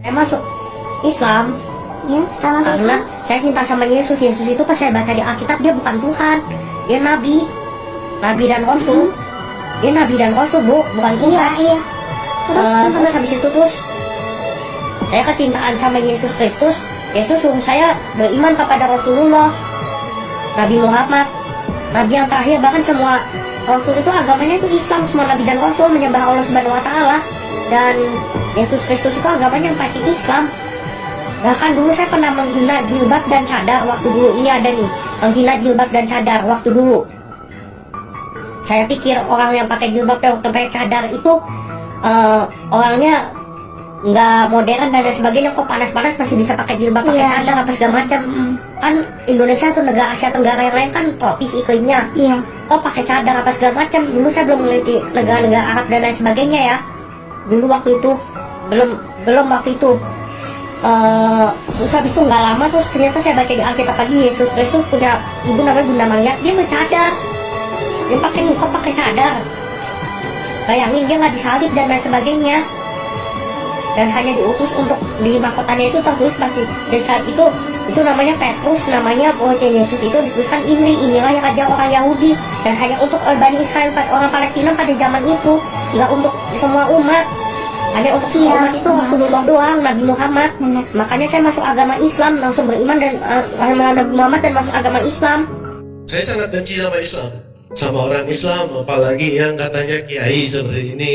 Saya masuk Islam Ya, sama karena saya cinta sama Yesus. Yesus itu pas saya baca di Alkitab, dia bukan Tuhan, dia nabi dan rasul. Dia nabi dan rasul, Bu, bukan Tuhan. Iya. Terus habis itu saya kecintaan sama Yesus Kristus. Yesus suruh saya beriman kepada Rasulullah, Nabi Muhammad, nabi yang terakhir. Bahkan semua rasul itu agamanya itu Islam, semua nabi dan rasul menyembah Allah Subhanahu wa taala. Dan Yesus Kristus itu agamanya yang pasti Islam. Bahkan dulu saya pernah menghina jilbab dan cadar waktu dulu. Ini ada nih, menghina jilbab dan cadar waktu dulu. Saya pikir orang yang pakai jilbab dan pakai cadar itu orangnya nggak modern dan sebagainya. Kok panas-panas masih bisa pakai jilbab, pakai cadar apa segala macam. Kan Indonesia tuh negara Asia Tenggara yang lain kan tropis iklimnya. Kok pakai cadar apa segala macam. Dulu saya belum meneliti negara-negara Arab dan lain sebagainya ya. Dulu waktu itu belum waktu itu. Terus habis itu nggak lama, terus ternyata saya baca di Alkitab lagi, Yesus Kristus punya ibu namanya Bunda Maria. Dia bercadar, dia pakai nikah, pakai cadar. Bayangin, dia nggak disalib dan lain sebagainya, dan hanya diutus untuk di mahkotanya itu tertulis masih dari saat itu namanya Petrus, namanya Yesus itu dituliskan inilah yang ada orang Yahudi, dan hanya untuk Bani Israel, orang Palestina pada zaman itu, nggak untuk semua umat. Hanya untuk semua umat itu Rasulullah doang, Nabi Muhammad. Makanya saya masuk agama Islam, langsung beriman dan Nabi Muhammad dan masuk agama Islam. Saya sangat benci sama Islam, sama orang Islam, apalagi yang katanya kiai seperti ini,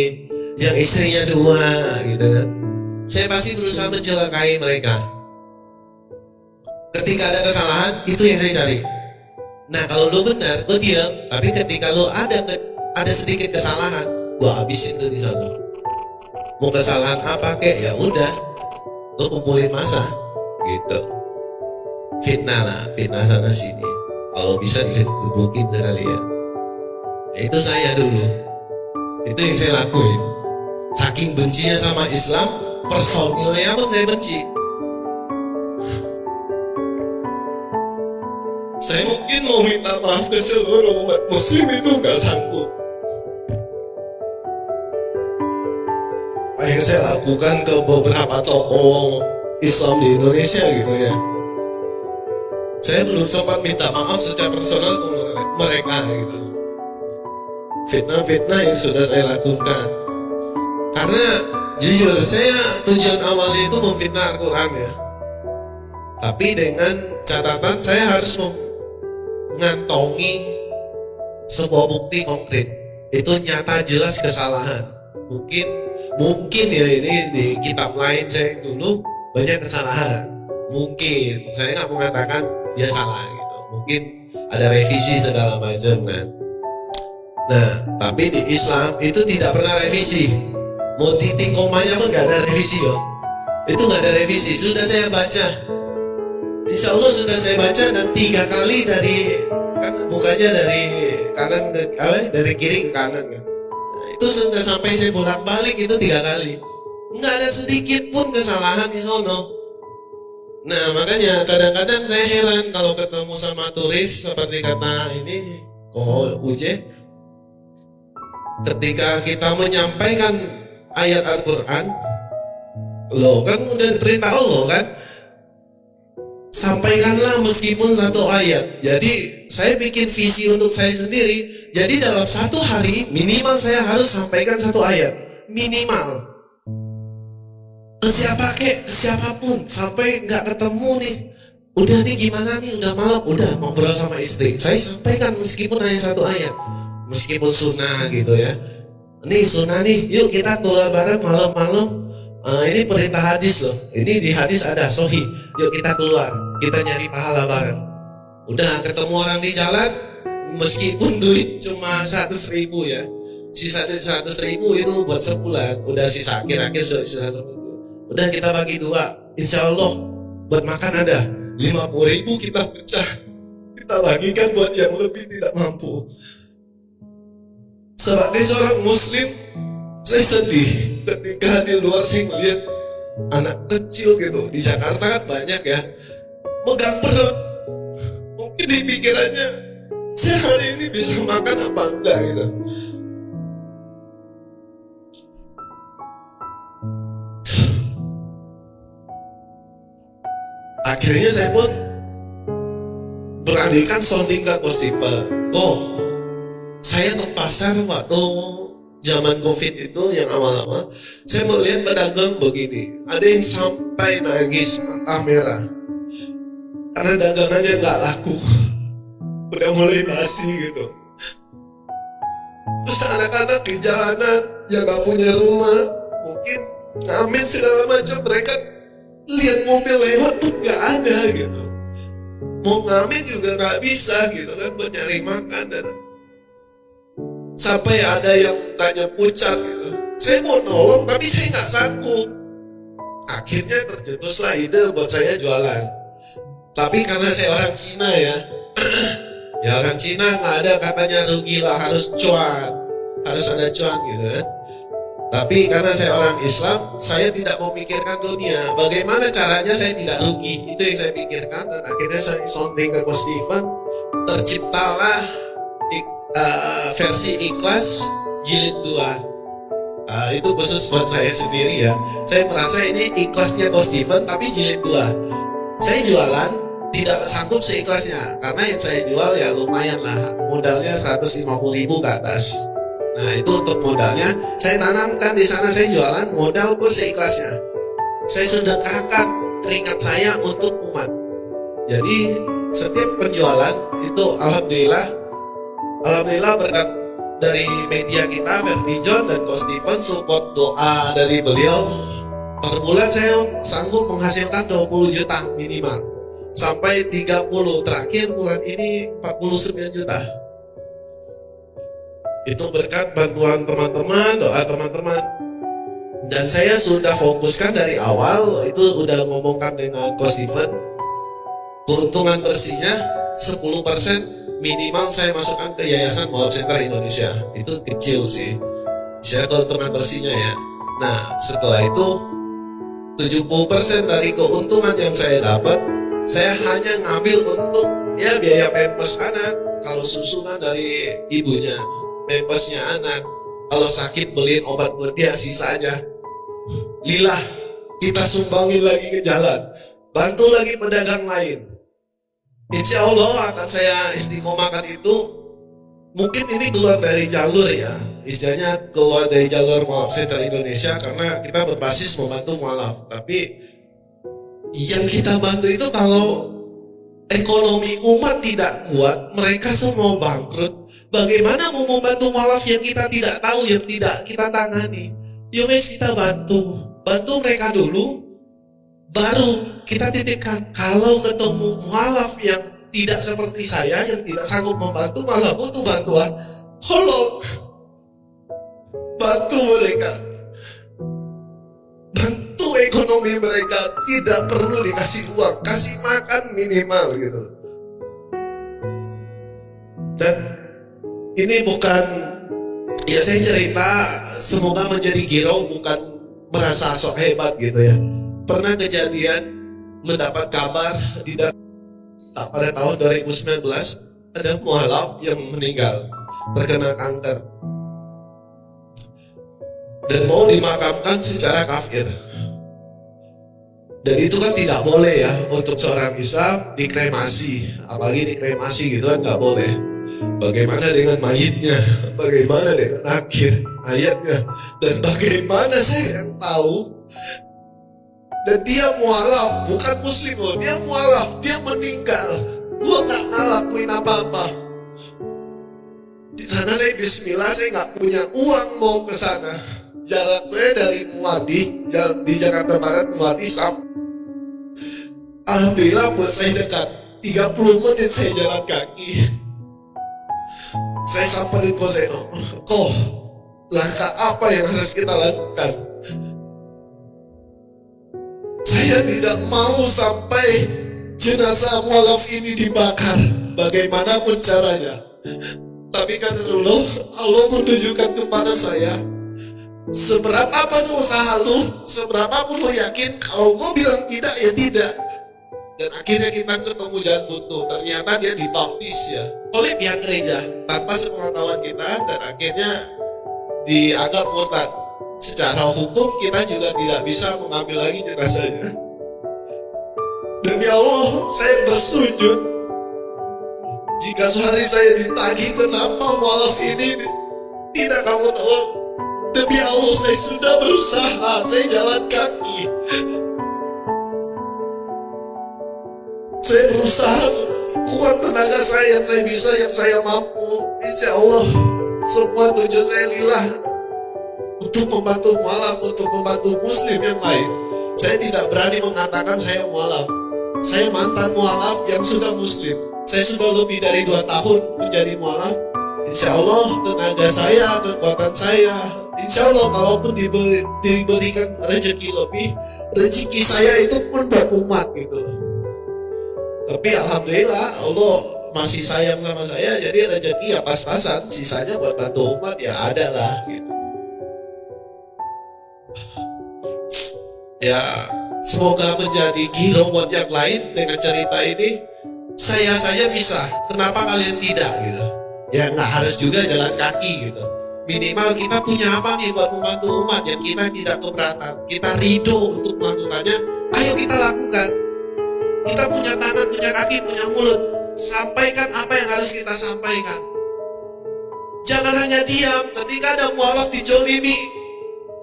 yang istrinya dua gitu kan. Saya pasti berusaha mencelakai mereka. Ketika ada kesalahan, itu yang saya cari. Nah, kalau lo benar, lo diam. Tapi ketika lo ada sedikit kesalahan, gua habisin tuh di sana. Mau kesalahan apa kek, ya udah, lo kumpulin masa, gitu. Fitnah sana sini. Kalau bisa digebukin sekali ya. Itu saya dulu. Itu yang saya lakuin. Saking bencinya sama Islam, personilnya pun saya benci. Saya mungkin mau minta maaf ke seluruh umat Muslim, itu gak sanggup. Yang saya lakukan ke beberapa tokoh Islam di Indonesia gitu ya, saya belum sempat minta maaf secara personal ke mereka gitu. Fitnah-fitnah yang sudah saya lakukan, karena jujur saya tujuan awalnya itu memfitnah Al-Quran ya, tapi dengan catatan saya harus mengantongi sebuah bukti konkret, itu nyata jelas kesalahan. Mungkin ya ini di kitab lain saya dulu banyak kesalahan. Mungkin saya nggak mengatakan dia salah gitu. Mungkin ada revisi segala macam kan. Nah, tapi di Islam itu tidak pernah revisi. Mau titik komanya pun nggak ada revisi yo. Itu nggak ada revisi. Sudah saya baca. Insya Allah sudah saya baca, dan 3 kali kan bukannya dari kanan dari kiri ke kanan kan. Itu sudah sampai saya bolak-balik itu 3 kali, nggak ada sedikit pun kesalahan di sono. Nah, makanya kadang-kadang saya heran kalau ketemu sama turis seperti kata ini Uje, ketika kita menyampaikan ayat Al-Quran, loh kan udah perintah Allah kan, sampaikanlah meskipun 1 ayat. Jadi saya bikin visi untuk saya sendiri. Jadi dalam 1 hari minimal saya harus sampaikan 1 ayat minimal. Ke siapa kek, ke siapapun, sampai nggak ketemu nih. Udah nih gimana nih, udah malam, udah ngobrol sama istri, saya sampaikan meskipun hanya 1 ayat, meskipun sunnah gitu ya. Nih sunnah nih, yuk kita keluar bareng malam-malam. Ini perintah hadis loh. Ini di hadis ada sahih. Yuk kita keluar, kita nyari pahala bareng. Udah ketemu orang di jalan, meskipun duit cuma 100.000 ya, sisa duit 100.000 itu buat sebulan. Udah sisa akhir-akhir sisa 100.000. Udah kita bagi 2. Insya Allah buat makan ada 50.000, kita pecah, kita bagikan buat yang lebih tidak mampu. Sebagai seorang Muslim, saya sedih ketika di luar sih melihat anak kecil gitu. Di Jakarta kan banyak ya, megang perut. Mungkin di pikirannya, saya hari ini bisa makan apa enggak gitu. Akhirnya saya pun beralihkan sounding ke Steven. Saya ke pasar waktu zaman COVID itu yang awal-awal, saya melihat pedagang begini, ada yang sampai nangis mata merah karena dagangannya nggak laku, udah mulai basi gitu. Terus anak-anak di jalanan yang nggak punya rumah, mungkin ngamen segala macam, mereka lihat mobil lewat pun nggak ada gitu. Mau ngamen juga nggak bisa gitu kan, buat nyari makan. Dan sampai ada yang tanya pucat gitu, saya mau nolong tapi saya nggak sanggup. Akhirnya tercetuslah ide buat saya jualan. Tapi karena saya orang Cina ya, ya orang Cina nggak ada katanya rugi lah, harus cuan, harus ada cuan gitu kan. Tapi karena saya orang Islam, saya tidak memikirkan dunia. Bagaimana caranya saya tidak rugi, itu yang saya pikirkan. Dan akhirnya saya sounding ke Coach Steven, terciptalah versi ikhlas jilid 2. Itu khusus buat saya sendiri ya. Saya merasa ini ikhlasnya Coach Steven tapi jilid 2. Saya jualan tidak sanggup seikhlasnya, karena yang saya jual ya lumayan lah, modalnya 150.000 ke atas. Nah itu untuk modalnya, saya tanamkan di sana, saya jualan modal pun seikhlasnya. Saya sedekahkan keringat saya untuk umat. Jadi setiap penjualan itu alhamdulillah berkat dari media kita, Vertijon dan Coach Steven, support doa dari beliau. Per bulan saya sanggup menghasilkan 20 juta minimal. Sampai 30, terakhir bulan ini 49 juta. Itu berkat bantuan teman-teman, doa teman-teman. Dan saya sudah fokuskan dari awal, itu udah ngomongkan dengan Coach Steven, keuntungan bersihnya 10% minimal saya masukkan ke Yayasan Mualaf Center Indonesia. Itu kecil sih, saya keuntungan bersihnya ya. Nah setelah itu 70% dari keuntungan yang saya dapat, saya hanya ngambil untuk ya biaya pampers anak, kalau susunan dari ibunya, pampersnya anak, kalau sakit beliin obat buat dia, sisanya lillah kita sumbangin lagi ke jalan, bantu lagi pedagang lain. Insya Allah akan saya istiqomahkan itu. Mungkin ini keluar dari jalur ya, istilahnya keluar dari jalur Mualaf Center Indonesia, karena kita berbasis membantu mualaf. Tapi yang kita bantu itu kalau ekonomi umat tidak kuat, mereka semua bangkrut. Bagaimana mau membantu mualaf yang kita tidak tahu, yang tidak kita tangani? Ya wes, kita bantu mereka dulu, baru kita titipkan. Kalau ketemu mualaf yang tidak seperti saya, yang tidak sanggup membantu, malah butuh bantuan, tolong bantu mereka, bantu ekonomi mereka. Tidak perlu dikasih uang, kasih makan minimal gitu. Dan ini bukan, ya saya cerita semoga menjadi giro, bukan merasa sok hebat gitu ya. Pernah kejadian mendapat kabar pada tahun 2019 ada mualaf yang meninggal terkena kanker dan mau dimakamkan secara kafir. Dan itu kan tidak boleh ya untuk seorang Islam dikremasi, apalagi dikremasi gitu kan nggak boleh. Bagaimana dengan mayitnya? Bagaimana dengan akhir hayatnya? Dan bagaimana saya yang tahu? Dan dia mualaf, bukan muslim loh, dia mualaf, dia meninggal. Gua gak ngelakuin apa-apa. Di sana saya bismillah, saya gak punya uang mau ke sana. Jarak saya dari Muadi, di Jakarta Barat, Muadi sampai. Alhamdulillah buat saya dekat, 30 menit saya jalan kaki. Saya samperin Koseno, kok langkah apa yang harus kita lakukan? Saya tidak mau sampai jenazah mualaf ini dibakar, bagaimanapun caranya. Tapi kata dulu, Allah menunjukkan kepada saya, seberapa pun usaha lu, seberapa pun lu yakin, kalau gue bilang tidak ya tidak. Dan akhirnya kita ketemu Jalan Buntu, ternyata dia dibaptis ya oleh pihak gereja tanpa sepengetahuan kita, dan akhirnya dianggap murtad. Secara hukum kita juga tidak bisa mengambil lagi jenazahnya. Dan Demi Allah, saya bersujud. Jika sehari saya ditagih, kenapa mualaf ini tidak kamu tolong? Demi Allah, saya sudah berusaha, saya jalan kaki. Saya berusaha sekuat tenaga saya yang saya bisa, yang saya mampu. Insya Allah, semua tujuan saya lillah untuk membantu mualaf, untuk membantu muslim yang lain. Saya tidak berani mengatakan saya mualaf. Saya mantan mualaf yang sudah muslim. Saya sudah lebih dari 2 tahun menjadi mualaf. Insya Allah tenaga saya, kekuatan saya, insya Allah kalaupun diberikan rezeki lebih, rezeki saya itu pun buat umat gitu. Tapi alhamdulillah Allah masih sayang sama saya, jadi rezeki ya pas-pasan, sisanya buat bantu umat ya ada lah gitu. Ya semoga menjadi giro buat yang lain dengan cerita ini. Saya bisa, kenapa kalian tidak gitu? Ya nggak harus juga jalan kaki gitu. Minimal kita punya apa nih buat membantu umat yang kita tidak keberatan, kita ridho untuk melakukannya. Ayo kita lakukan. Kita punya tangan, punya kaki, punya mulut. Sampaikan apa yang harus kita sampaikan. Jangan hanya diam ketika ada mualaf dijolimi,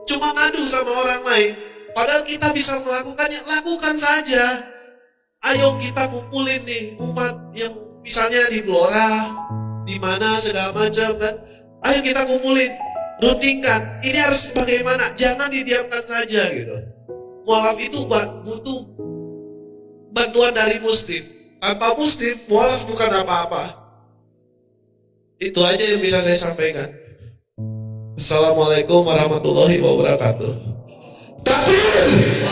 cuma ngadu sama orang lain. Padahal kita bisa melakukannya, lakukan saja. Ayo kita kumpulin nih umat yang misalnya di Blora, di mana segala macam kan. Ayo kita kumpulin, rundingkan. Ini harus bagaimana? Jangan didiamkan saja gitu. Mualaf itu butuh bantuan dari muslim. Tanpa muslim, mualaf bukan apa-apa. Itu aja yang bisa saya sampaikan. Assalamualaikum warahmatullahi wabarakatuh. Takbir!